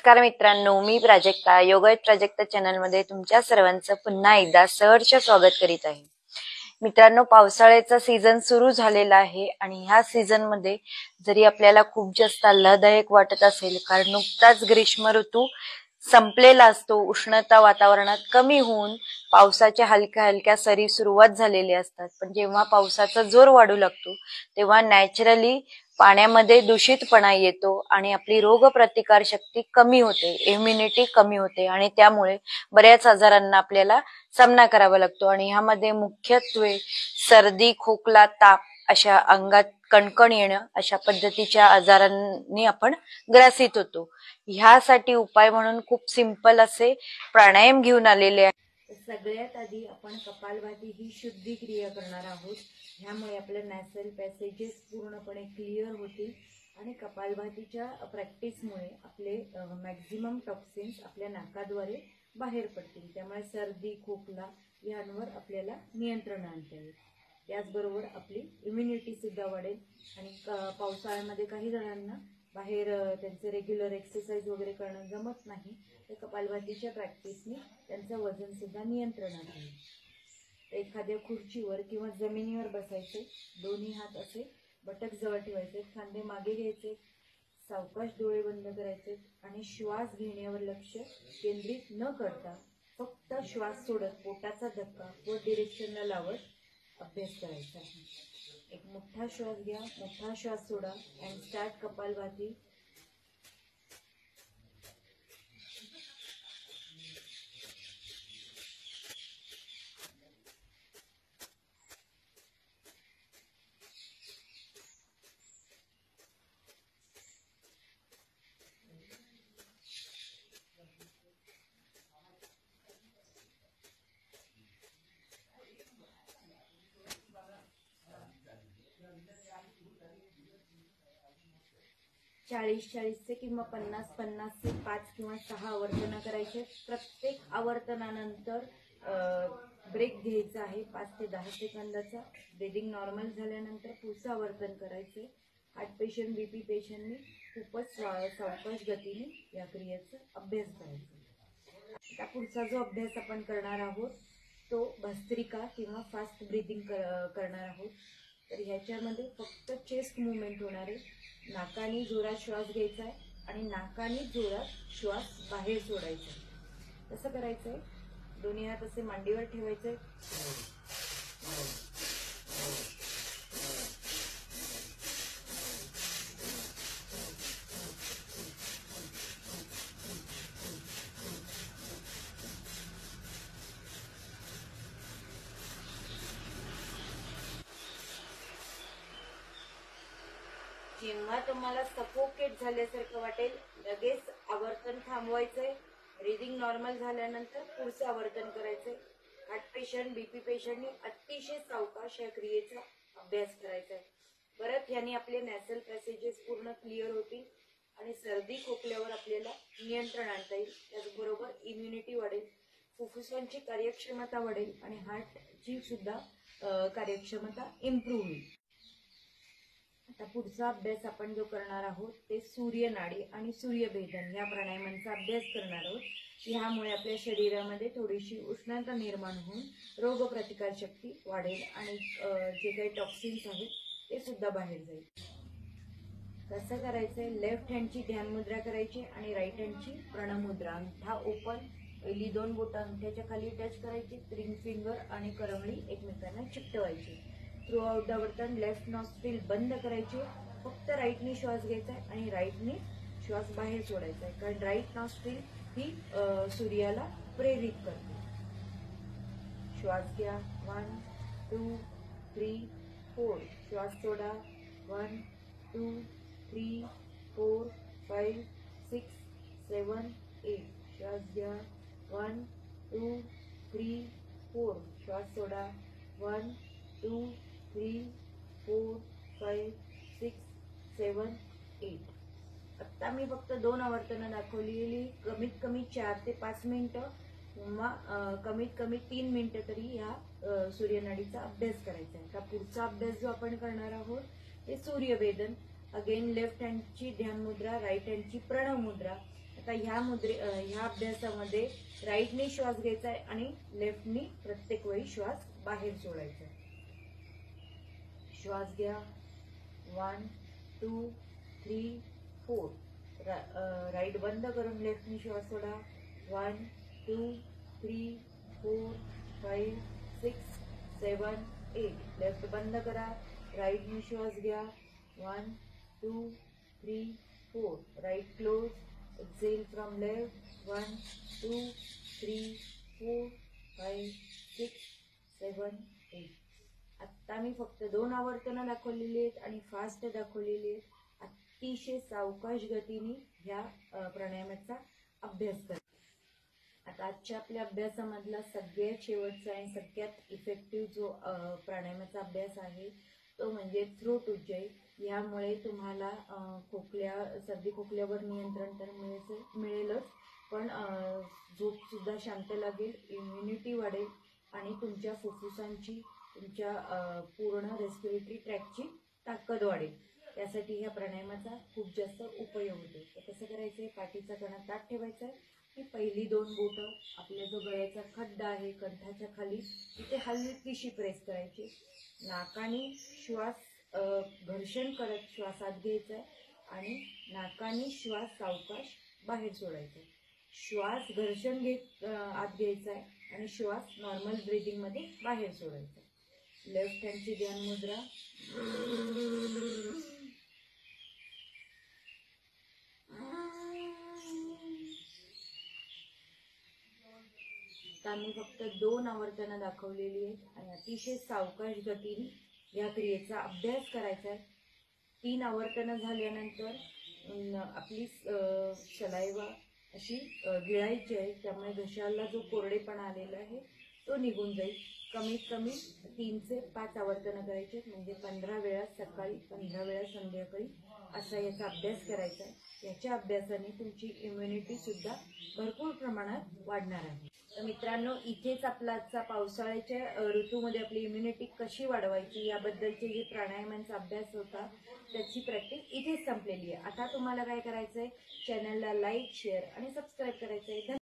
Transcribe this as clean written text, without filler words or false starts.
नमस्कार मित्रांनो, मी प्राजक्ता योगा प्राजक्ता चॅनल मध्ये तुमच्या सर्वांचं पुन्हा एकदा सहर्ष स्वागत करीत आहे। मित्रांनो, पावसाळ्याचा सीझन सुरू झालेला आहे आणि ह्या सीझन मध्ये जरी आपल्याला खूप जास्त आल्हाददायक वाटत असेल, कारण नुकताच ग्रीष्म ऋतू संपलेला असतो, उष्णता वातावरणात कमी होऊन पावसाच्या हलक्या हलक्या सरी सुरुवात झालेल्या असतात। पण जेव्हा पावसाचा जोर वाढू लागतो तेव्हा नॅचरली पाण्यामध्ये दूषितपणा येतो आणि आपली रोगप्रतिकार शक्ती कमी होते, इम्युनिटी कमी होते आणि त्यामुळे बऱ्याच आजारांना आपल्याला सामना करावा लागतो। आणि ह्यामध्ये मुख्यत्वे सर्दी, खोकला, ताप अशा अंगात कणकण येणं अशा पद्धतीच्या आजारांनी आपण ग्रासित होतो। ह्यासाठी उपाय म्हणून खूप सिंपल असे प्राणायाम घेऊन आलेले आहे। सगळ्यात आधी आपण कपालभाती ही शुद्धी क्रिया करणार आहोत। ह्यामुळे आपले नॅसल पॅसेजेस पूर्णपणे क्लिअर होतील आणि कपालभातीच्या प्रॅक्टिसमुळे आपले मॅक्झिमम टॉक्सिन्स आपल्या नाकाद्वारे बाहेर पडतील। त्यामुळे सर्दी, खोकला यांवर आपल्याला नियंत्रण आणता येईल। त्याचबरोबर आपली इम्युनिटी सुद्धा वाढेल आणि पावसाळ्यामध्ये काही जणांना बाहेर त्यांचे रेग्युलर एक्सरसाइज वगैरे करणं जमत नाही, तर कपालभातीच्या प्रॅक्टिसने त्यांचं वजन सुद्धा नियंत्रणात येईल। एखाद्या खुर्चीवर किंवा जमिनीवर बसायचे, दोन्ही हात असे बटक जवळ ठेवायचे, खांदे मागे घ्यायचे, सावकाश डोळे बंद करायचे आणि श्वास घेण्यावर लक्ष केंद्रित न करता फक्त श्वास सोडत पोटाचा धक्का व डिरेक्शनला लावत अभ्यास करायचा। एक मोठा श्वास घ्या, मोठा श्वास सोडा अँड स्टार्ट कपालभाती। चाळीस चे किंवा 50 चे 5 किंवा 6 आवर्तन करायचे। प्रत्येक आवर्तनानंतर ब्रेक घ्यायचा आहे 5 ते 10 सेकंदाचा। ब्रीदिंग नॉर्मल झाल्यानंतर पुढचं आवर्तन करायचे। हार्ट पेशंट, बीपी पेशंटनी खूपच सावकाश गतीने या क्रियेचा अभ्यास करायचा। आता पुढचा जो अभ्यास आपण करणार आहोत तो भस्त्रिका किंवा फास्ट ब्रीदिंग करणार आहोत। तर ह्याच्यामध्ये फक्त चेस्ट मुवमेंट होणार आहे। नाकाने जोरात श्वास घ्यायचा आहे आणि नाकाने जोरात श्वास बाहेर सोडायचा आहे। कसं करायचंय? दोन्ही हात असे मांडीवर ठेवायचे, जेव्हा तुम्हाला सफोकेट झाल्यासारखं वाटेल लगेच आवर्तन थांबवायचंय। ब्रीदिंग नॉर्मल झाल्यानंतर पुढचं आवर्तन करायचंय। हार्ट पेशंट, बीपी पेशंटनी अतिशय सावकाश या क्रियेचा अभ्यास करायचा आहे। परत याने आपले नॅसल पॅसेजेस पूर्ण क्लिअर होतील आणि सर्दी खोकल्यावर आपल्याला नियंत्रण आणता येईल। त्याचबरोबर इम्युनिटी वाढेल, फुफ्फुसांची कार्यक्षमता वाढेल आणि हार्टची सुद्धा कार्यक्षमता इम्प्रूव्ह होईल। आता पुढचा अभ्यास आपण जो करणार आहोत ते सूर्यनाडी आणि सूर्यभेदन या प्राणायामांचा अभ्यास करणार आहोत। ह्यामुळे आपल्या शरीरामध्ये थोडीशी उष्णता निर्माण होऊन रोगप्रतिकार शक्ती वाढेल आणि जे काही टॉक्सिन्स आहेत ते सुद्धा बाहेर जाईल। कसं करायचंय? लेफ्ट हँडची ध्यान मुद्रा करायची आणि राईट हँडची प्रणमुद्रा। अंगठा ओपन, पहिली 2 बोटं अंगठ्याच्या खाली टच करायची, रिंग फिंगर आणि करंगळी एकमेकांना चिकटवायची। थ्रू आउट द आवर्तन लेफ्ट नॉस्ट्रिल बंद करायचे, फक्त राईटने श्वास घ्यायचा आणि राईटने श्वास बाहेर सोडायचा आहे, कारण राईट नॉस्ट्रिल ही सूर्याला प्रेरित करते। श्वास घ्या, 1 2 3 4, श्वास सोडा, 1 2 3 4 5 6 7 8, श्वास घ्या, 1 2 3 4, श्वास सोडा, 1 2 3 4 5 6 7 8। आता मी फक्त 2 आवर्तनं दाखवलेली, कमीत कमी 4 ते 5 मिनिटं किंवा कमीत कमी 3 मिनिटं तरी ह्या सूर्यनाडीचा अभ्यास करायचा आहे। आता पुढचा अभ्यास जो आपण करणार आहोत ते सूर्यभेदन। अगेन लेफ्ट हँडची ध्यान मुद्रा, राईट हँडची प्रणव मुद्रा आता ह्या अभ्यासामध्ये राईटने श्वास घ्यायचा आहे आणि लेफ्टनी प्रत्येक वेळी श्वास बाहेर सोडायचा आहे. श्वास घ्या. 1 2 3 4. राईट बंद करून लेफ्टनी श्वास सोडा. 1 2 3 4 5 6 7 8. लेफ्ट बंद करा. राईटनी श्वास घ्या. 1 2 3 4. Right close. Excel from left. 1 2 3 4 5 6 7 8. आता मी फक्त 2 आवर्तनं दाखवलेली आहेत आणि फास्ट दाखवलेली आहेत. अतिशय सावकाश गतीने ह्या प्राणायामाचा अभ्यास करा. आता आजच्या आपल्या अभ्यासामधला सगळ्यात शेवटचा आणि सगळ्यात इफेक्टिव्ह जो प्राणायामाचा अभ्यास आहे तो म्हणजे थ्रोट उज्जयी. यामुळे तुम्हाला सर्दी खोकल्यावर नियंत्रण तर मिळेलच, पण झोप सुद्धा शांत लागेल, इम्युनिटी वाढेल आणि तुमच्या फुफ्फुसांची, तुमच्या पूर्ण रेस्पिरेटरी ट्रॅकची ताकद वाढेल. त्यासाठी ह्या प्राणायामाचा खूप जास्त उपयोग होतो. तर कसं करायचं आहे, पाठीचा कणा ताठ ठेवायचा आहे आणि पहिली 2 बोटं आपल्या जो गळ्याचा खड्डा आहे कंठाच्या खाली तिथे हलकीशी प्रेस करायची. नाकाने श्वास घर्षण करत श्वास आत घ्यायचा आहे आणि नाकाने श्वास सावकाश बाहेर सोडायचा आहे. श्वास घर्षण घेत आत घ्यायचा आहे आणि श्वास नॉर्मल ब्रीदिंगमध्ये बाहेर सोडायचा आहे. लेफ्ट हँडची ध्यान मुद्रा. आता मी फक्त 2 आवर्तनं दाखवलेली आहेत आणि अतिशय सावकाश गतीने या क्रियेचा अभ्यास करायचा आहे. 3 आवर्तनं झाल्यानंतर आपली सलाइवा अशी गिळायची आहे. त्यामुळे घशाला जो कोरडेपणा आलेला आहे तो निघून जाईल. कमीत कमी 3 ते 5 आवर्तनं करायची, म्हणजे 15 वेळा सकाळी, 15 वेळा संध्याकाळी असा याचा अभ्यास करायचा आहे. याच्या अभ्यासाने तुमची इम्युनिटी सुद्धा भरपूर प्रमाणात वाढणार आहे. तर मित्रांनो, इथेच आपला आजचा पावसाळ्याच्या ऋतूमध्ये आपली इम्युनिटी कशी वाढवायची याबद्दलचे जे प्राणायामांचा अभ्यास होता त्याची प्रॅक्टिस इथेच संपलेली आहे. आता तुम्हाला काय करायचंय, चॅनलला लाईक, शेअर आणि सबस्क्राईब करायचंय.